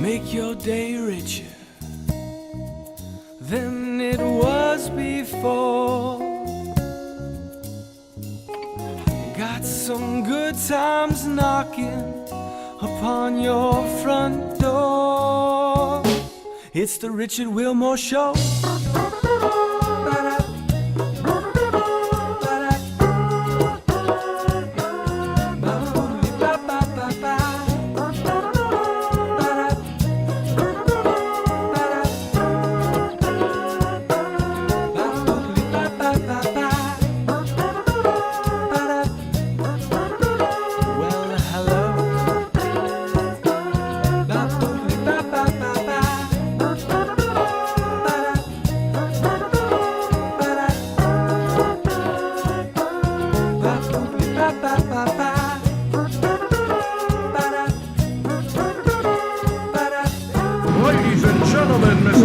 make your day richer than it was before. Got some good times knocking upon your front door. It's the Richard Wilmore Show.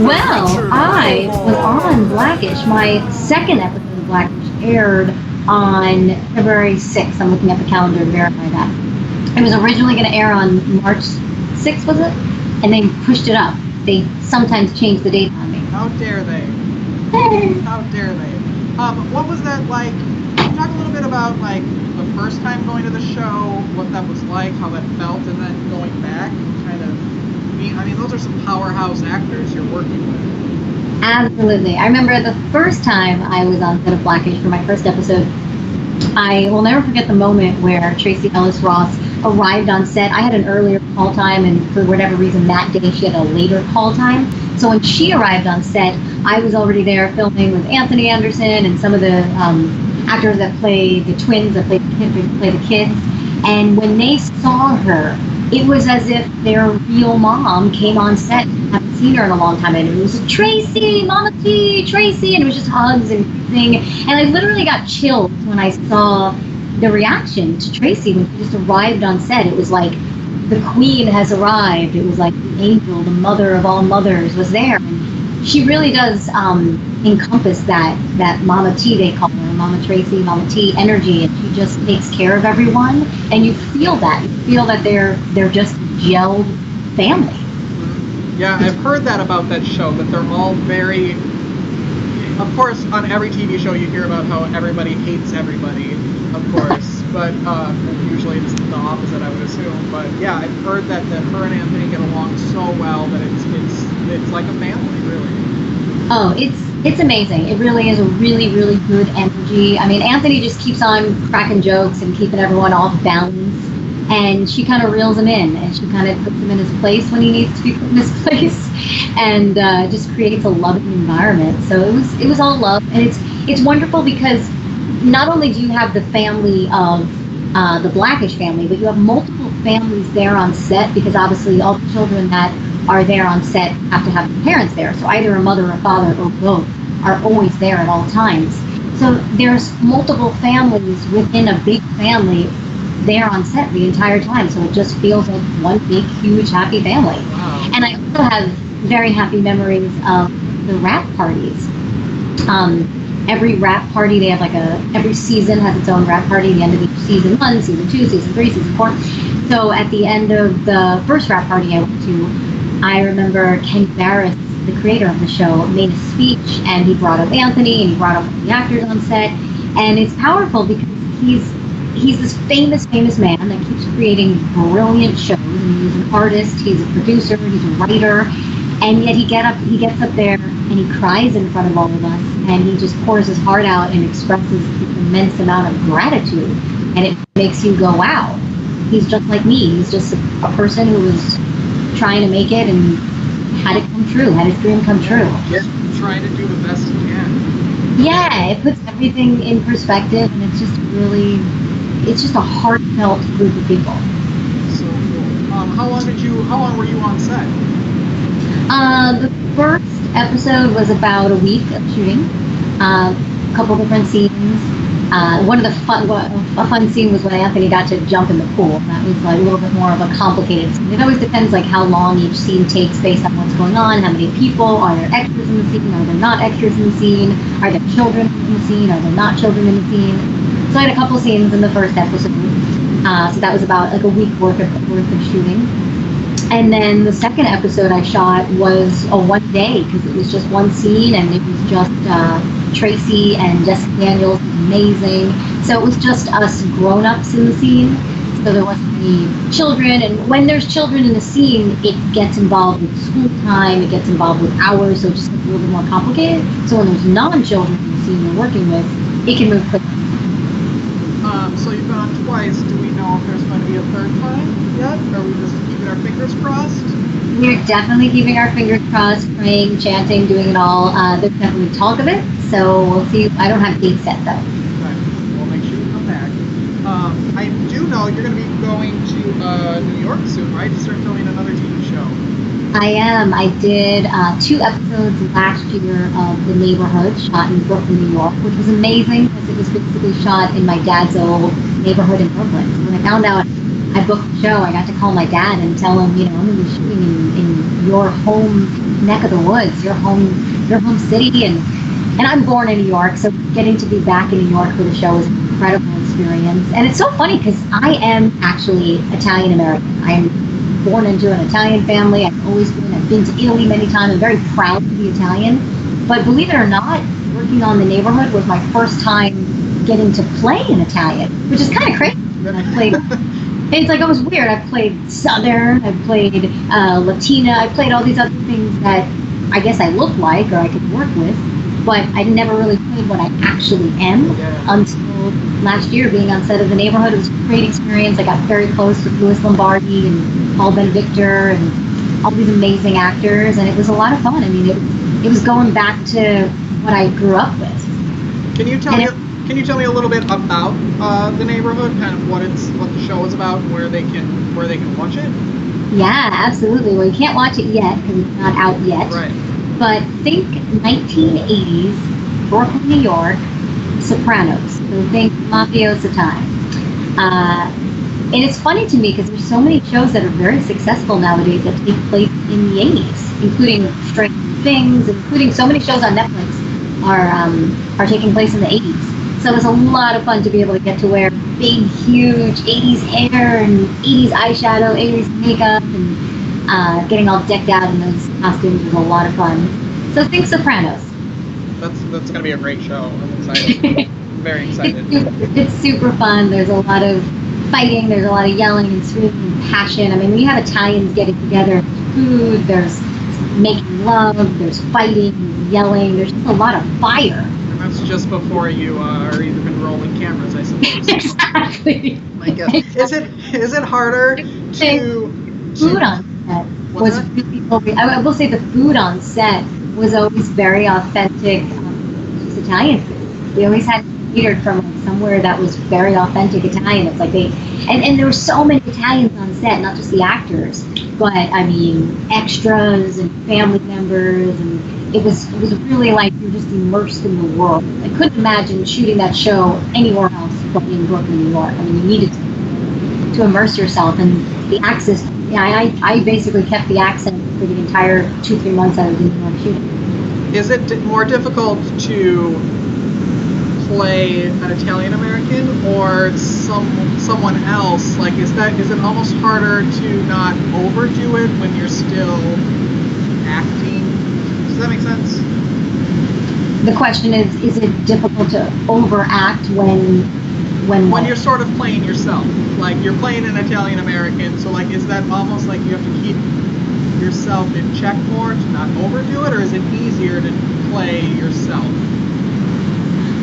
Well, I was on Blackish. My second episode of Blackish aired on February 6th. I'm looking at the calendar to verify that. It was originally going to air on March 6th, was it? And they pushed it up. They sometimes change the date on me. How dare they? How dare they? What was that like? Can you talk a little bit about like the first time going to the show, what that was like, how that felt, and then going back and kind of... I mean, those are some powerhouse actors you're working with. Absolutely. I remember the first time I was on set of Blackish for my first episode, I will never forget the moment where Tracy Ellis Ross arrived on set. I had an earlier call time, and for whatever reason that day she had a later call time. So when she arrived on set, I was already there filming with Anthony Anderson and some of the actors that play the twins, that play the kids. And when they saw her, it was as if their real mom came on set. I haven't seen her in a long time, and it was Tracy, Mama T, Tracy, and it was just hugs and everything. And I literally got chills when I saw the reaction to Tracy when she just arrived on set. It was like the queen has arrived. It was like the angel, the mother of all mothers was there. And she really does encompass that Mama T, they call her, Mama Tracy, Mama T energy, and she just takes care of everyone, and you feel that. You feel that they're just a gelled family. Yeah, I've heard that about that show, that they're all very... Of course, on every TV show you hear about how everybody hates everybody, of course, but usually it's the opposite, I would assume. But yeah, I've heard that her and Anthony get along so well that it's like a family, really. Oh, it's amazing. It really is a really, really good energy. I mean, Anthony just keeps on cracking jokes and keeping everyone off balance, and she kind of reels him in, and she kind of puts him in his place when he needs to be put in his place, and just creates a loving environment. So it was all love, and it's wonderful because not only do you have the family of the Blackish family, but you have multiple families there on set, because obviously all the children that are there on set have to have their parents there. So either a mother or father or both are always there at all times. So there's multiple families within a big family there on set the entire time. So it just feels like one big, huge, happy family. Wow. And I also have very happy memories of the rap parties. Every rap party, they have every season has its own rap party. The end of each season 1, season 2, season 3, season 4. So at the end of the first rap party I went to, I remember Ken Barris, the creator of the show, made a speech, and he brought up Anthony, and he brought up the actors on set, and it's powerful because he's this famous man that keeps creating brilliant shows, and he's an artist, he's a producer, he's a writer, and yet he gets up there and he cries in front of all of us, and he just pours his heart out and expresses this immense amount of gratitude, and it makes you go, wow, he's just like me. He's just a person who was trying to make it and had it come true, had his dream come true. Just trying to do the best he can. Yeah, it puts everything in perspective, and it's just a heartfelt group of people. So cool. How long were you on set? The first episode was about a week of shooting, a couple different scenes. One of the fun scene was when Anthony got to jump in the pool. That was like a little bit more of a complicated scene. It always depends like how long each scene takes based on what's going on, how many people, are there extras in the scene, are there not extras in the scene, are there children in the scene, are there not children in the scene. So I had a couple scenes in the first episode. So that was about like a week worth of shooting. And then the second episode I shot was a one day because it was just one scene and it was just Tracy and Jessica Daniels was amazing. So it was just us grown-ups in the scene. So there wasn't any children. And when there's children in the scene, it gets involved with school time, it gets involved with hours, so it just gets a little bit more complicated. So when there's non-children in the scene you're working with, it can move quickly. So you've been on twice. Do we know if there's going to be a third time yet? Are we just keeping our fingers crossed? We're definitely keeping our fingers crossed, praying, chanting, doing it all. There's definitely talk of it, so we'll see. I don't have dates set though. Right. We'll make sure you come back. I do know you're going to be going to New York soon, right? To start filming another TV show. I am. I did 2 episodes last year of The Neighborhood, shot in Brooklyn, New York, which was amazing because it was basically shot in my dad's old neighborhood in Brooklyn. So when I found out I booked the show, I got to call my dad and tell him, I'm going to be shooting in your home neck of the woods, your home city, and I'm born in New York, so getting to be back in New York for the show was an incredible experience. And it's so funny because I am actually Italian American. I am born into an Italian family. I've been to Italy many times. I'm very proud to be Italian. But believe it or not, working on The Neighborhood was my first time getting to play in Italian, which is kind of crazy. I played. It's like, it was weird. I played Southern, I played Latina, I played all these other things that I guess I look like or I could work with, but I never really played what I actually am until last year being on set of The Neighborhood. It was a great experience. I got very close with Louis Lombardi and Paul Benedictor and all these amazing actors, and it was a lot of fun. I mean, it was going back to what I grew up with. Can you tell me a little bit about The Neighborhood, kind of what the show is about, and where they can watch it? Yeah, absolutely. Well, you can't watch it yet because it's not out yet. Right. But think 1980s, Brooklyn, New York, Sopranos. So think mafiosa time. And it's funny to me because there's so many shows that are very successful nowadays that take place in the 80s, including Stranger Things, including so many shows on Netflix are taking place in the 80s. So it's a lot of fun to be able to get to wear big, huge 80s hair and 80s eyeshadow, 80s makeup, and getting all decked out in those costumes was a lot of fun. So think Sopranos. That's going to be a great show. I'm excited. I'm very excited. It's super fun. There's a lot of fighting. There's a lot of yelling and screaming and passion. I mean, when you have Italians getting together, food, there's making love, there's fighting, yelling. There's just a lot of fire. And that's just before you are even rolling cameras, I suppose. Exactly. My guess. Is it harder to food on set was really, I will say the food on set was always very authentic, just Italian food. We always had catered from somewhere that was very authentic Italian. It's like and there were so many Italians on set, not just the actors, but I mean extras and family members, and it was really like you're just immersed in the world. I couldn't imagine shooting that show anywhere else but in Brooklyn, New York. I mean, you needed to immerse yourself, and the accents. Yeah, I basically kept the accent for the entire 2-3 months I was in New York shooting. Is it more difficult to play an Italian American or someone else? Like, is it almost harder to not overdo it when you're still acting? Does that make sense? The question is it difficult to overact when you're sort of playing yourself? Like, you're playing an Italian American, so like, is that almost like you have to keep yourself in check more to not overdo it, or is it easier to play yourself?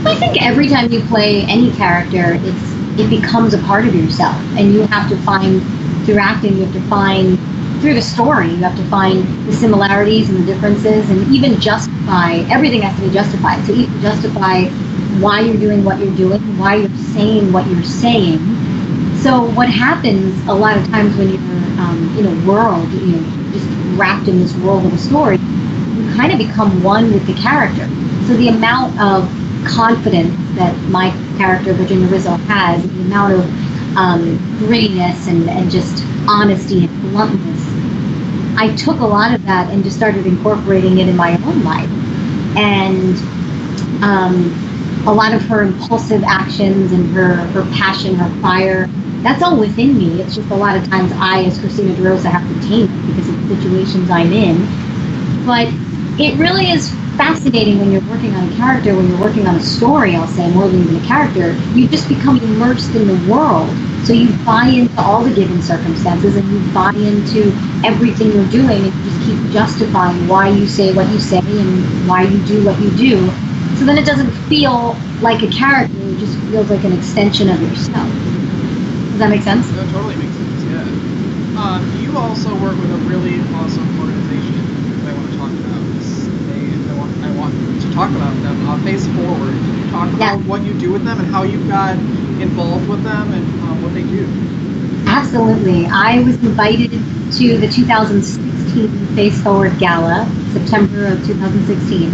I think every time you play any character, it becomes a part of yourself, and you have to find, through acting, you have to find, through the story, you have to find the similarities and the differences, and even justify, everything has to be justified. So even justify why you're doing what you're doing, why you're saying what you're saying. So what happens a lot of times when you're in a world, just wrapped in this world of a story, you kind of become one with the character. So the amount of confidence that my character, Virginia Rizzo, has, the amount of grittiness and just honesty and bluntness, I took a lot of that and just started incorporating it in my own life. And a lot of her impulsive actions and her passion, her fire, that's all within me. It's just a lot of times I, as Christina Derosa, have to tame it because of the situations I'm in. But it really is fascinating when you're working on a character, when you're working on a story, I'll say, more than even a character. You just become immersed in the world. So you buy into all the given circumstances and you buy into everything you're doing, and you just keep justifying why you say what you say and why you do what you do. So then it doesn't feel like a character, it just feels like an extension of yourself. Does that make sense? That totally makes sense, yeah. You also work with a really awesome organization that I want to talk about. I want to talk about them. Face Forward. Can you talk about what you do with them and how you got involved with them and what they do? Absolutely. I was invited to the 2016 Face Forward Gala, September of 2016,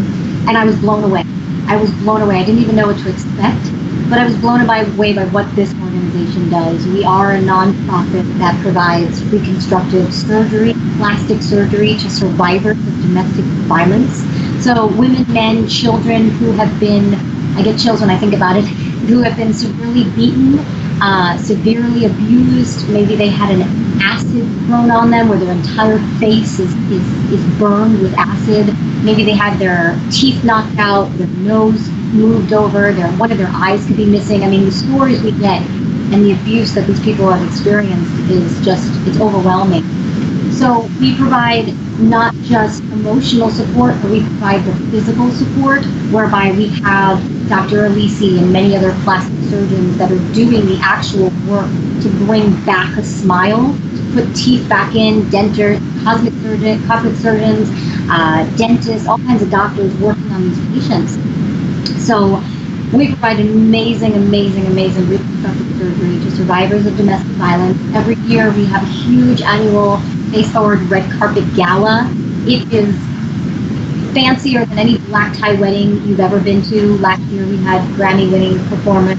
and I was blown away. I didn't even know what to expect, but I was blown away by what this organization does. We are a nonprofit that provides reconstructive surgery, plastic surgery to survivors of domestic violence. So women, men, children who have been, I get chills when I think about it, who have been severely beaten, severely abused. Maybe they had an acid thrown on them where their entire face is burned with acid. Maybe they had their teeth knocked out, their nose moved over, one of their eyes could be missing. I mean, the stories we get and the abuse that these people have experienced is just, it's overwhelming. So we provide not just emotional support, but we provide the physical support, whereby we have Dr. Alisi and many other plastic surgeons that are doing the actual work to bring back a smile, to put teeth back in, dentures, cosmetic surgeons, dentists, all kinds of doctors working on these patients. So we provide amazing reconstructive surgery to survivors of domestic violence. Every year we have a huge annual Face Forward Red Carpet Gala. It is fancier than any black tie wedding you've ever been to. Last year we had Grammy-winning performer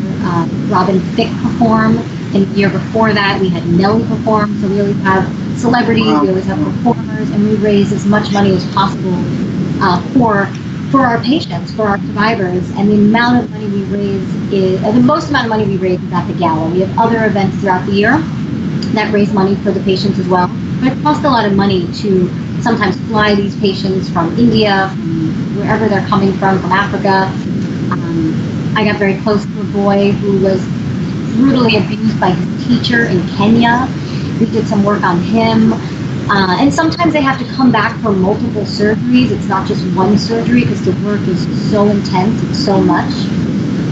Robin Thicke perform, and the year before that we had Nelly perform. So we always have celebrities, we always have performers, and we raise as much money as possible for our patients, for our survivors. And the amount of money we raise the most amount of money we raise is at the gala. We have other events throughout the year that raise money for the patients as well. But it costs a lot of money to sometimes fly these patients from India, from wherever they're coming from Africa. I got very close to a boy who was brutally abused by his teacher in Kenya. We did some work on him. And sometimes they have to come back for multiple surgeries. It's not just one surgery because the work is so intense, it's so much.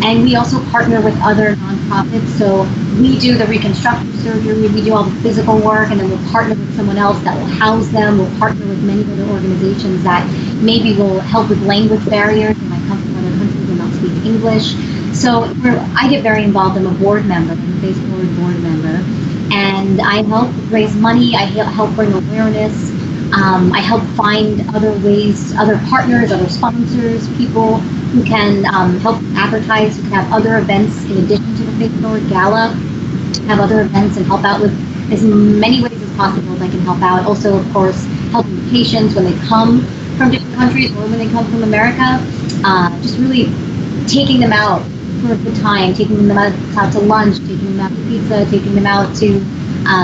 And we also partner with other nonprofits. So we do the reconstructive surgery, we do all the physical work, and then we'll partner with someone else that will house them. We'll partner with many other organizations that maybe will help with language barriers. They might come from other countries and not speak English. So I get very involved. I'm a board member, I'm a Face Forward board member. And I help raise money, I help bring awareness, I help find other ways, other partners, other sponsors, people who can help advertise, who can have other events in addition to the Face Forward Gala, have other events and help out with as many ways as possible as I can help out. Also, of course, helping the patients when they come from different countries or when they come from America, just really taking them out for a good time, taking them out to lunch, taking them out to pizza, taking them out to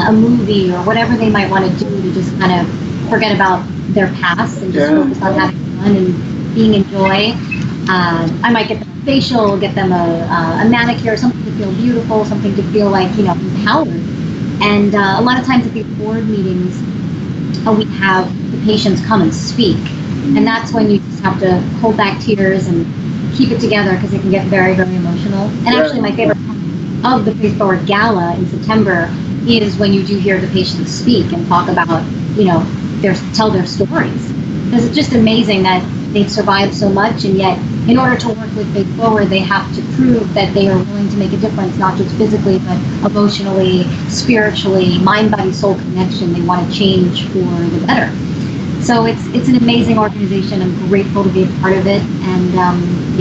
a movie or whatever they might want to do to just kind of forget about their past and just focus on having fun and being in joy. I might get them a facial, get them a manicure, something to feel beautiful, something to feel like, empowered. And a lot of times at these board meetings, we have the patients come and speak. And that's when you just have to hold back tears and keep it together because it can get very, very emotional. And actually my favorite part of the Face Forward Gala in September is when you do hear the patients speak and talk about, tell their stories. Because it's just amazing that they've survived so much, and yet in order to work with Face Forward, they have to prove that they are willing to make a difference, not just physically, but emotionally, spiritually, mind, body, soul connection. They want to change for the better. So it's an amazing organization. I'm grateful to be a part of it. And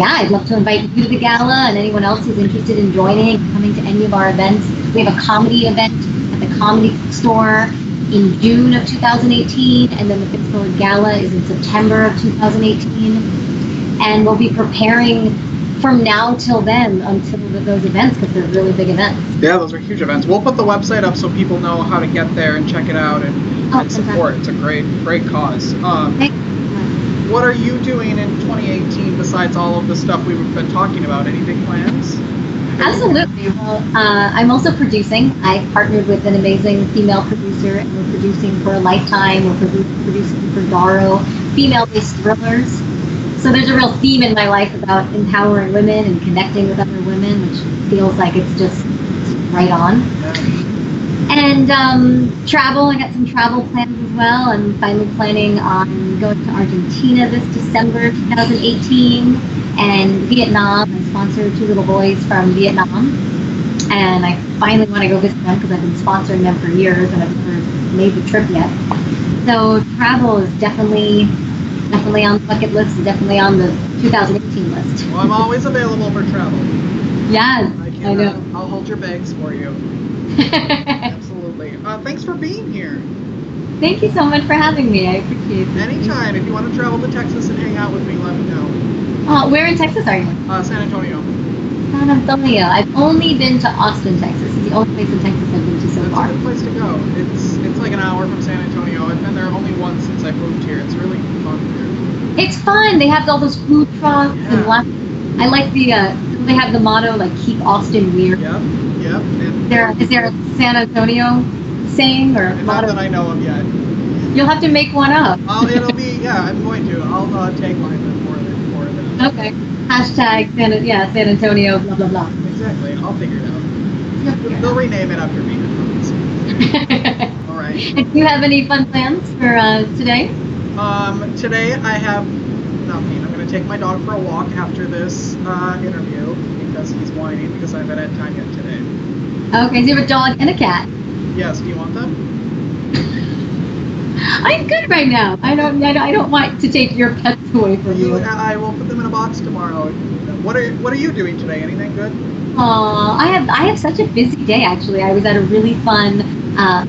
I'd love to invite you to the gala and anyone else who's interested in joining, coming to any of our events. We have a comedy event at the Comedy Store in June of 2018, and then the Face Forward Gala is in September of 2018. And we'll be preparing from now till then, until those events, because they're really big events. Yeah, those are huge events. We'll put the website up so people know how to get there and check it out and support. It's a great cause. What are you doing in 2018 besides all of the stuff we've been talking about? Any big plans? Absolutely. Well, I'm also producing. I partnered with an amazing female producer, and we're producing for Lifetime. We're producing for Darrow, female-based thrillers. So there's a real theme in my life about empowering women and connecting with other women, which feels like it's just right on. And travel, I got some travel plans as well. I'm finally planning on going to Argentina this December 2018 and Vietnam. I sponsor 2 little boys from Vietnam. And I finally want to go visit them because I've been sponsoring them for years and I've never made the trip yet. So travel is definitely on the bucket list and definitely on the 2018 list. Well, I'm always available for travel. Yes, I know. I'll hold your bags for you. Absolutely. Thanks for being here. Thank you so much for having me. I appreciate it. Anytime. If you want to travel to Texas and hang out with me, let me know. Where in Texas are you? San Antonio. San Antonio. I've only been to Austin, Texas. It's the only place in Texas I've been to so far. It's a good place to go. It's like an hour from San Antonio. I've been there only once since I moved here. It's really fun here. It's fun. They have all those food trucks and lots. I like the. They have the motto like "Keep Austin Weird." Yep. Is there a San Antonio saying or not motto? that I know of yet. You'll have to make one up. It'll be I'm going to. I'll tagline them for them. Okay. Hashtag San Antonio blah blah blah. Exactly. I'll figure it out. They'll rename it after me. All right. Do you have any fun plans for today? Today I have nothing. I'm going to take my dog for a walk after this interview because he's whining because I haven't had time yet today. Okay, so you have a dog and a cat. Yes. Do you want them? I'm good right now. I don't want to take your pets away from you. I will put them in a box tomorrow. What are you doing today? Anything good? I have such a busy day actually. I was at a really fun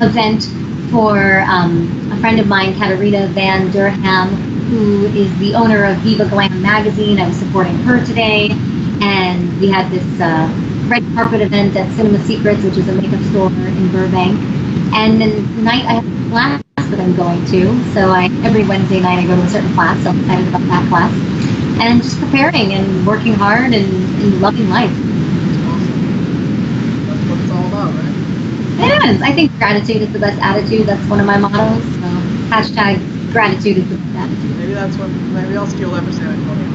event for a friend of mine, Katarina Van Durham, who is the owner of Viva Glam magazine. I was supporting her today, and we had this red carpet event at Cinema Secrets, which is a makeup store in Burbank. And then tonight I have a class that I'm going to. So every Wednesday night I go to a certain class, so I'm excited about that class. And just preparing and working hard and loving life. Awesome. That's what it's all about, right? It is. I think gratitude is the best attitude. That's one of my mottos. So hashtag gratitude is the best attitude. Maybe I'll steal that for San Antonio.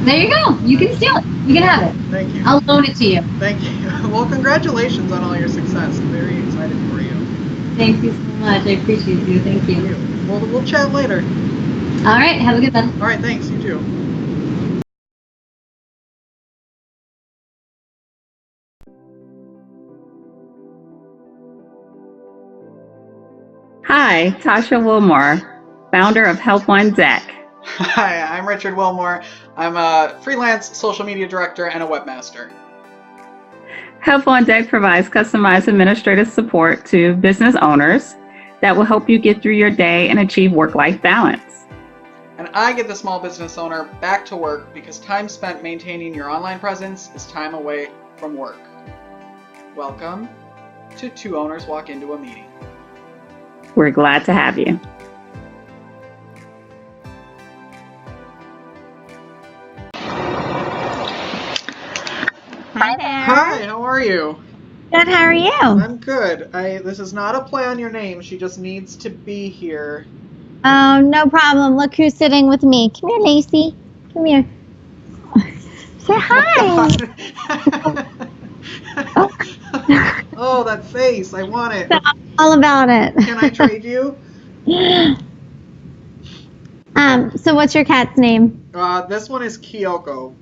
There you go. You can steal it. You can have it. Thank you. I'll loan it to you. Thank you. Well, congratulations on all your success. I'm very excited for you. Thank you so much. I appreciate you. Thank you. We'll chat later. All right. Have a good one. All right. Thanks. You too. Hi, Tasha Wilmore, founder of Help One Deck. Hi, I'm Richard Wilmore. I'm a freelance social media director and a webmaster. Help On Deck provides customized administrative support to business owners that will help you get through your day and achieve work-life balance. And I get the small business owner back to work because time spent maintaining your online presence is time away from work. Welcome to Two Owners Walk Into a Meeting. We're glad to have you. Hi there. Hi, how are you? Good, how are you? I'm good. This is not a play on your name. She just needs to be here. Oh, no problem. Look who's sitting with me. Come here, Lacey. Come here. Say hi. Oh, that face. I want it. All about it. Can I trade you? So what's your cat's name? This one is Kyoko.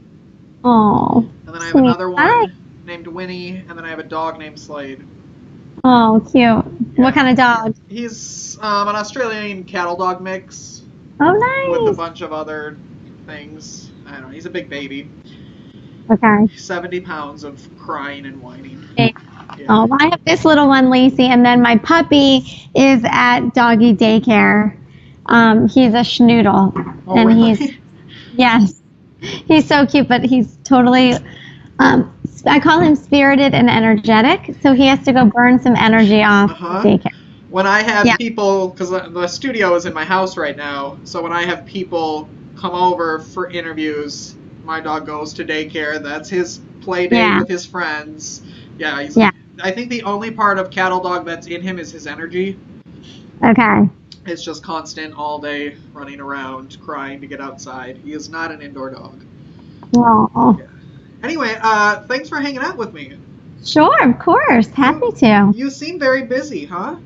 Oh. And then I have sweet. another one Hi. named Winnie, and then I have a dog named Slade. Oh, cute. What kind of dog? He's an Australian cattle dog mix Oh, nice. with a bunch of other things. I don't know. He's a big baby. Okay. 70 pounds of crying and whining. Okay. Yeah. Oh, well, I have this little one, Lacey, and then my puppy is at doggy daycare. He's a schnoodle. Oh, and really? he's, yes. He's so cute, but he's totally, I call him spirited and energetic. So he has to go burn some energy off daycare. When I have people, because the studio is in my house right now, so when I have people come over for interviews, my dog goes to daycare. That's his play date with his friends. Yeah, I think the only part of cattle dog that's in him is his energy. Okay. It's just constant all day running around, crying to get outside. He is not an indoor dog. Aww. Yeah. Anyway, thanks for hanging out with me. Sure, of course. Happy to. You seem very busy, huh?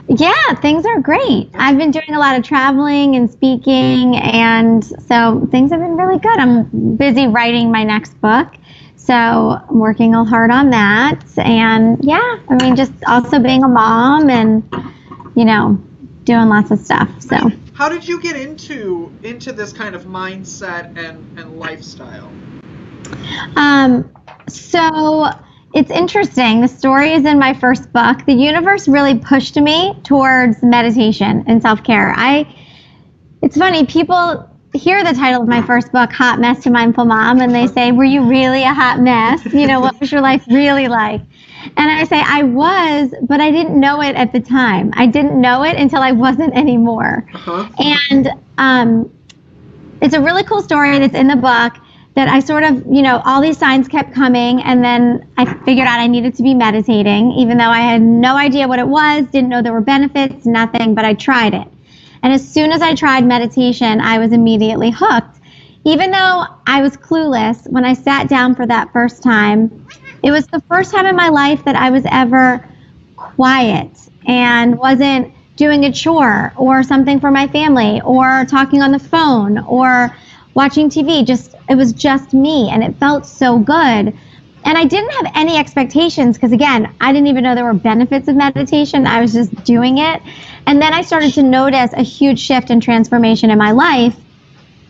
Yeah, things are great. I've been doing a lot of traveling and speaking, and so things have been really good. I'm busy writing my next book, so I'm working hard on that. And yeah, I mean, just also being a mom and, doing lots of stuff. So how did you get into this kind of mindset and lifestyle? So it's interesting. The story is in my first book. The universe really pushed me towards meditation and self-care. It's funny, people hear the title of my first book, Hot Mess to Mindful Mom, and they say, were you really a hot mess? What was your life really like? And I say, I was, but I didn't know it at the time. I didn't know it until I wasn't anymore. And it's a really cool story that's in the book that I sort of, all these signs kept coming, and then I figured out I needed to be meditating, even though I had no idea what it was, didn't know there were benefits, nothing, but I tried it. And as soon as I tried meditation, I was immediately hooked. Even though I was clueless, when I sat down for that first time, it was the first time in my life that I was ever quiet and wasn't doing a chore or something for my family or talking on the phone or watching TV. It was just me, and it felt so good. And I didn't have any expectations because, again, I didn't even know there were benefits of meditation. I was just doing it. And then I started to notice a huge shift and transformation in my life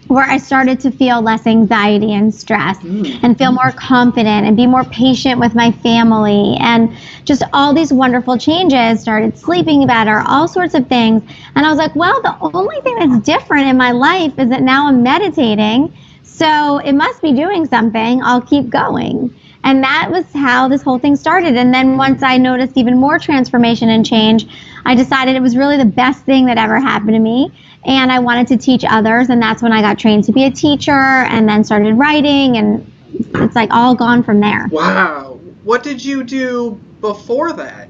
where I started to feel less anxiety and stress and feel more confident and be more patient with my family, and just all these wonderful changes. Started sleeping better, all sorts of things. And I was like, well, the only thing that's different in my life is that now I'm meditating, so it must be doing something. I'll keep going. And that was how this whole thing started. And then once I noticed even more transformation and change, I decided it was really the best thing that ever happened to me. And I wanted to teach others. And that's when I got trained to be a teacher and then started writing. And it's like all gone from there. Wow. What did you do before that?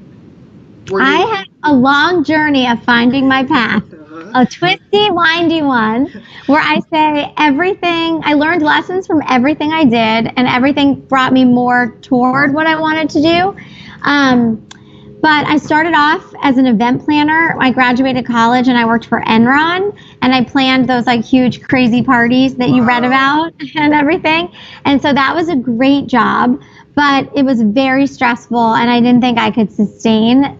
I had a long journey of finding my path. A twisty, windy one where I say everything, I learned lessons from everything I did, and everything brought me more toward what I wanted to do. But I started off as an event planner. I graduated college and I worked for Enron, and I planned those like huge crazy parties that you read about and everything. And so that was a great job, but it was very stressful and I didn't think I could sustain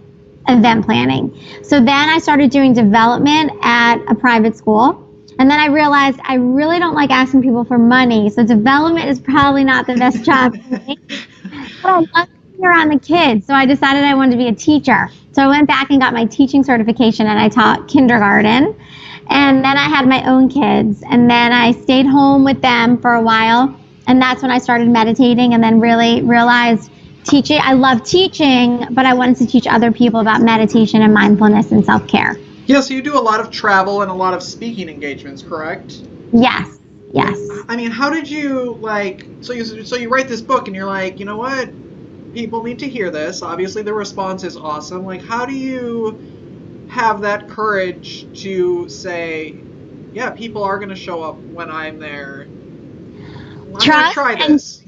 event planning. So then I started doing development at a private school. And then I realized I really don't like asking people for money. So development is probably not the best job for me. But I love being around the kids. So I decided I wanted to be a teacher. So I went back and got my teaching certification, and I taught kindergarten. And then I had my own kids. And then I stayed home with them for a while. And that's when I started meditating, and then really realized teaching. I love teaching, but I wanted to teach other people about meditation and mindfulness and self-care. Yeah, so you do a lot of travel and a lot of speaking engagements, correct? Yes. I mean, how did you, so you write this book and you're like, you know what? People need to hear this. Obviously the response is awesome. Like, how do you have that courage to say, yeah, people are going to show up when I'm there? I'm going to try this.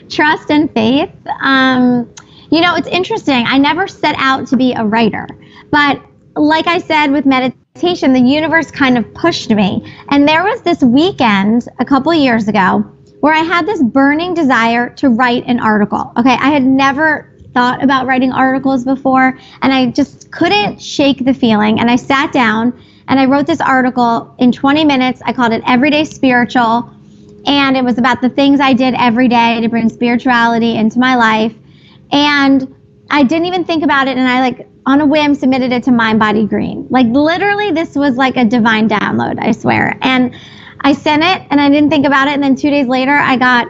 Trust and faith. It's interesting. I never set out to be a writer, but like I said, with meditation, the universe kind of pushed me. And there was this weekend a couple of years ago where I had this burning desire to write an article. Okay, I had never thought about writing articles before, and I just couldn't shake the feeling. And I sat down and I wrote this article in 20 minutes. I called it Everyday Spiritual. And it was about the things I did every day to bring spirituality into my life. And I didn't even think about it. And I on a whim submitted it to Mind Body Green. Literally, this was like a divine download, I swear. And I sent it and I didn't think about it. And then 2 days later, I got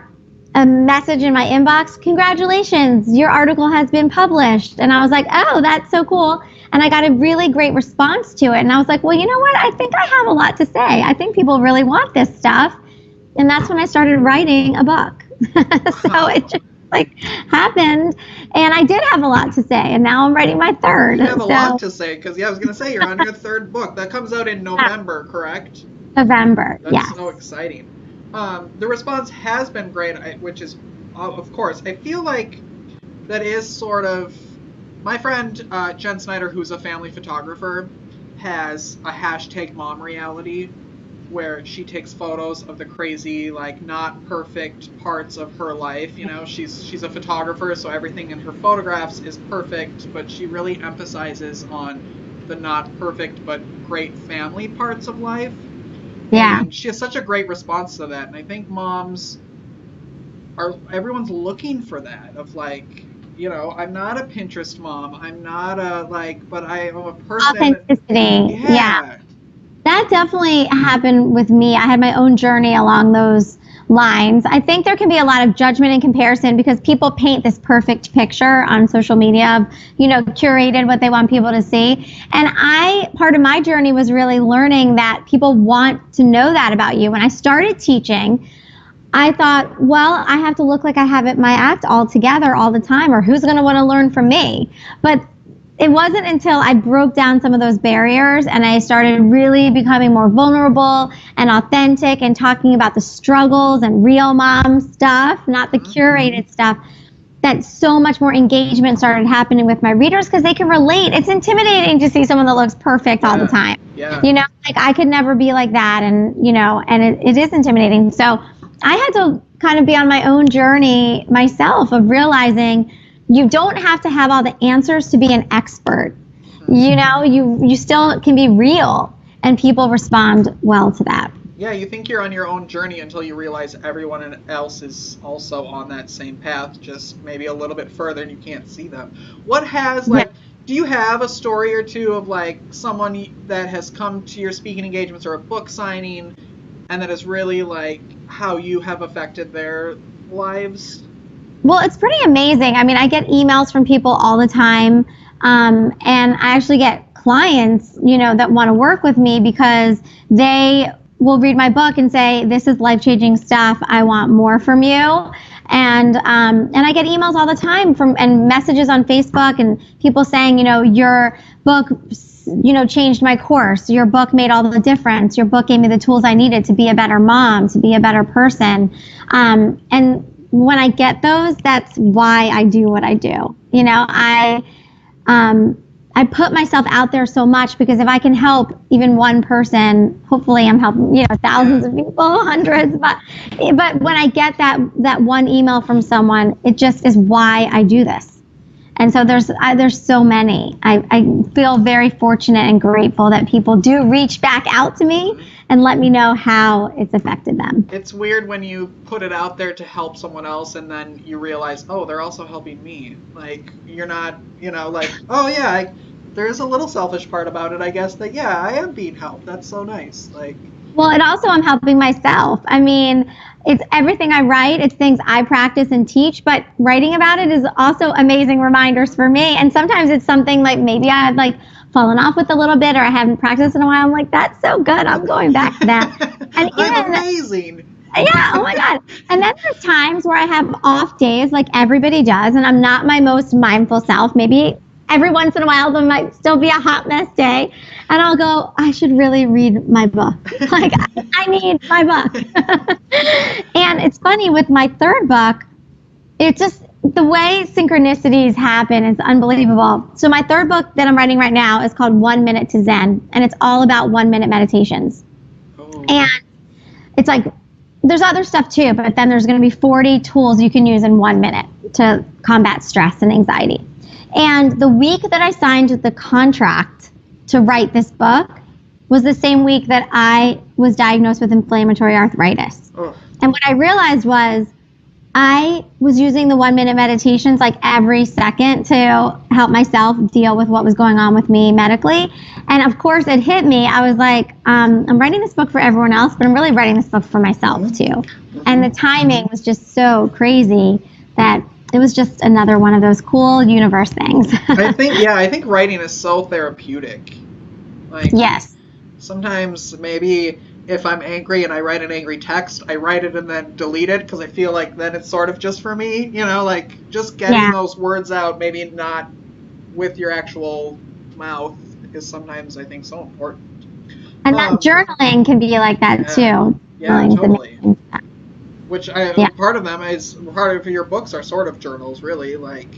a message in my inbox, congratulations, your article has been published. And I was like, oh, that's so cool. And I got a really great response to it. And I was like, well, you know what? I think I have a lot to say. I think people really want this stuff. And that's when I started writing a book. So it just like happened. And I did have a lot to say. And now I'm writing my third. You have a lot to say because, I was going to say, you're on your third book. That comes out in November, correct? November, That's yes. so exciting. The response has been great, which is, of course, I feel like that is sort of, my friend Jen Snyder, who's a family photographer, has a hashtag mom reality where she takes photos of the crazy, like, not perfect parts of her life. You know, she's a photographer, so everything in her photographs is perfect, but she really emphasizes on the not perfect but great family parts of life. Yeah. And she has such a great response to that. And I think everyone's looking for that of like, you know, I'm not a Pinterest mom. I'm not but I am a person. Authenticity. Yeah. That definitely happened with me. I had my own journey along those lines. I think there can be a lot of judgment and comparison because people paint this perfect picture on social media of, you know, curated what they want people to see. And part of my journey was really learning that people want to know that about you. When I started teaching, I thought, well, I have to look like I have it my act all together all the time, or who's going to want to learn from me? But it wasn't until I broke down some of those barriers and I started really becoming more vulnerable and authentic and talking about the struggles and real mom stuff, not the curated stuff, that so much more engagement started happening with my readers because they can relate. It's intimidating to see someone that looks perfect all the time. Yeah. You know, like I could never be like that. And, you know, and it is intimidating. So I had to kind of be on my own journey myself of realizing you don't have to have all the answers to be an expert. You know, you still can be real and people respond well to that. Yeah, you think you're on your own journey until you realize everyone else is also on that same path, just maybe a little bit further and you can't see them. What has, do you have a story or two of like someone that has come to your speaking engagements or a book signing and that is really like how you have affected their lives? Well, it's pretty amazing. I mean, I get emails from people all the time, and I actually get clients, you know, that want to work with me because they will read my book and say, this is life-changing stuff. I want more from you. And I get emails all the time and messages on Facebook and people saying, you know, your book, you know, changed my course. Your book made all the difference. Your book gave me the tools I needed to be a better mom, to be a better person. And when I get those, that's why I do what I do. You know, I put myself out there so much because if I can help even one person, hopefully I'm helping, you know, thousands of people, hundreds. But when I get that one email from someone, it just is why I do this. And so there's so many. I feel very fortunate and grateful that people do reach back out to me and let me know how it's affected them. It's weird when you put it out there to help someone else and then you realize, oh, they're also helping me. Like, you're not, you know, like, oh, yeah, there is a little selfish part about it, I guess, that, yeah, I am being helped. That's so nice. Like, well, and also I'm helping myself. I mean, it's everything I write. It's things I practice and teach, but writing about it is also amazing reminders for me. And sometimes it's something like maybe I had like fallen off with a little bit or I haven't practiced in a while. I'm like, that's so good. I'm going back to that. And I'm amazing. Yeah, oh my God. And then there's times where I have off days like everybody does, and I'm not my most mindful self. Maybe every once in a while there might still be a hot mess day, and I'll go, I should really read my book. Like, I need my book. And it's funny, with my third book, it's just the way synchronicities happen is unbelievable. So my third book that I'm writing right now is called 1 Minute to Zen, and it's all about 1 minute meditations. Oh. And it's like, there's other stuff too, but then there's going to be 40 tools you can use in 1 minute to combat stress and anxiety. And the week that I signed the contract to write this book was the same week that I was diagnosed with inflammatory arthritis. Oh. And what I realized was I was using the 1-minute meditations like every second to help myself deal with what was going on with me medically. And of course, it hit me. I was like, I'm writing this book for everyone else, but I'm really writing this book for myself too. And the timing was just so crazy that it was just another one of those cool universe things. I think writing is so therapeutic. Like, Yes. sometimes maybe if I'm angry and I write an angry text, I write it and then delete it because I feel like then it's sort of just for me, like just getting those words out, maybe not with your actual mouth, is sometimes I think so important. And that journaling can be like that too. Yeah, Journaling, totally. Which part of your books are sort of journals, really, like.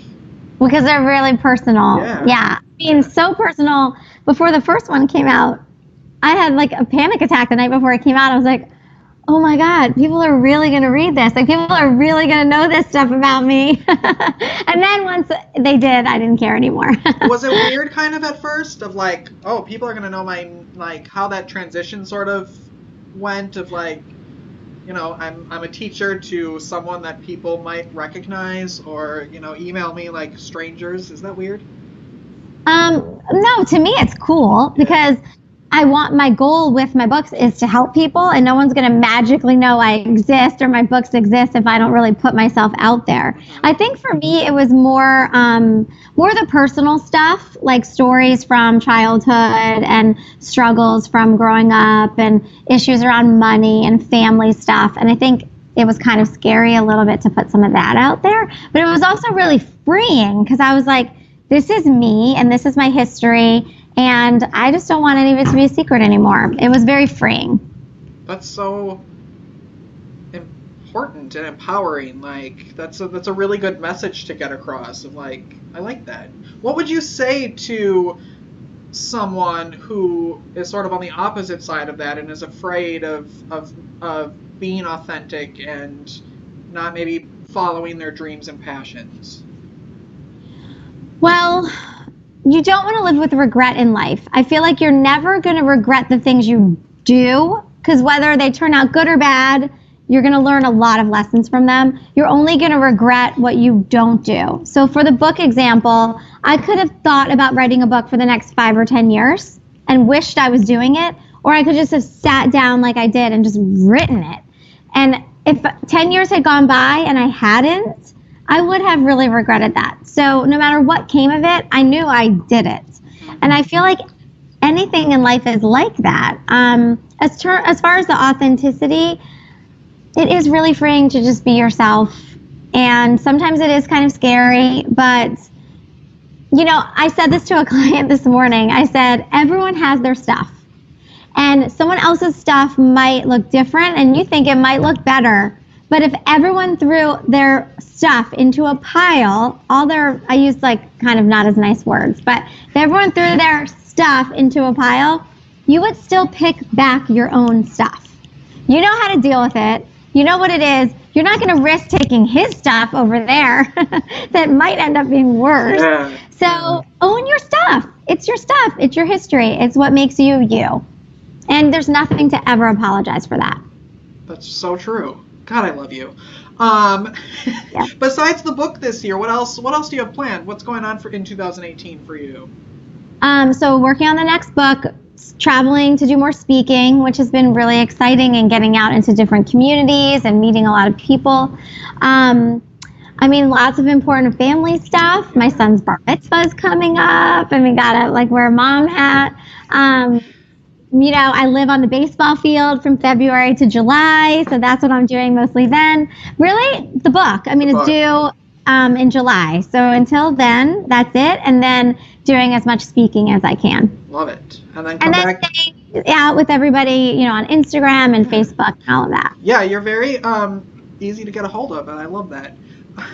Because they're really personal. Yeah. I mean, so personal. Before the first one came out, I had like a panic attack the night before it came out. I was like, oh my God, people are really going to read this. Like, people are really going to know this stuff about me. And then once they did, I didn't care anymore. Was it weird kind of at first of like, oh, people are going to know like how that transition sort of went of like, I'm a teacher to someone that people might recognize or, email me like strangers. Is that weird? No, to me it's cool because my goal with my books is to help people, and no one's going to magically know I exist or my books exist if I don't really put myself out there. I think for me it was more the personal stuff, like stories from childhood and struggles from growing up and issues around money and family stuff. And I think it was kind of scary a little bit to put some of that out there, but it was also really freeing because I was like, this is me and this is my history. And I just don't want any of it to be a secret anymore. It was very freeing. That's so important and empowering. Like, that's a really good message to get across. Of like, I like that. What would you say to someone who is sort of on the opposite side of that and is afraid of being authentic and not maybe following their dreams and passions? Well, you don't want to live with regret in life. I feel like you're never going to regret the things you do, because whether they turn out good or bad, you're going to learn a lot of lessons from them. You're only going to regret what you don't do. So for the book example, I could have thought about writing a book for the next 5 or 10 years and wished I was doing it, or I could just have sat down like I did and just written it. And if 10 years had gone by and I hadn't, I would have really regretted that. So no matter what came of it, I knew I did it. And I feel like anything in life is like that. As far as the authenticity, it is really freeing to just be yourself. And sometimes it is kind of scary, but I said this to a client this morning. I said, everyone has their stuff. And someone else's stuff might look different and you think it might look better. But if everyone threw their stuff into a pile, I used like kind of not as nice words, but if everyone threw their stuff into a pile, you would still pick back your own stuff. You know how to deal with it. You know what it is. You're not going to risk taking his stuff over there that might end up being worse. Yeah. So own your stuff. It's your stuff. It's your history. It's what makes you you. And there's nothing to ever apologize for that. That's so true. God, I love you. Besides the book this year, what else do you have planned? What's going on in 2018 for you? So working on the next book, traveling to do more speaking, which has been really exciting, and getting out into different communities and meeting a lot of people. Lots of important family stuff. My son's bar mitzvah is coming up, and we gotta wear a mom hat. I live on the baseball field from February to July, so that's what I'm doing mostly then. Really, the book. It's due in July. So until then, that's it. And then doing as much speaking as I can. Love it. And then come back. Staying out with everybody, on Instagram and Facebook and all of that. Yeah, you're very easy to get a hold of, and I love that.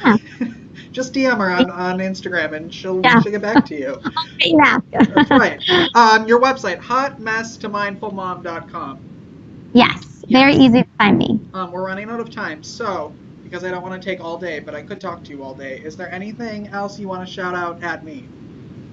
Yeah. Just DM her on Instagram, and she'll get back to you. Yeah. That's right. Your website, hotmestomindfulmom.com. Yes, very easy to find me. We're running out of time, so because I don't want to take all day, but I could talk to you all day. Is there anything else you want to shout out at me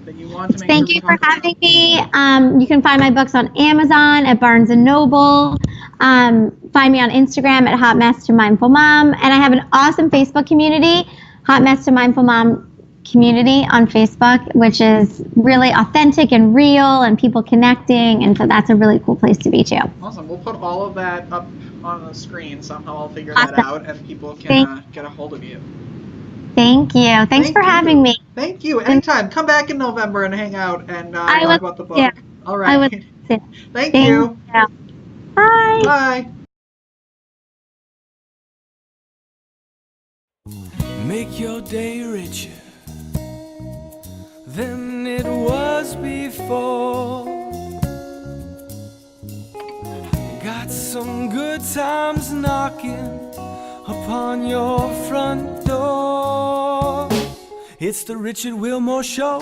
that you want to make? Thank you for having me. You can find my books on Amazon, at Barnes & Noble. Find me on Instagram at Hot Mess to Mindful Mom. And I have an awesome Facebook community, Hot Mess to Mindful Mom community on Facebook, which is really authentic and real and people connecting. And so that's a really cool place to be too. Awesome. We'll put all of that up on the screen. Somehow I'll figure that Awesome. out and people can get a hold of you. Thank you. Thanks for having me. Thank you. Anytime. Come back in November and hang out and talk would- about the book. yeah. All I right. would. Thank you. Bye. Bye. Make your day richer than it was before. Got some good times knocking upon your front door. It's the Richard Wilmore Show.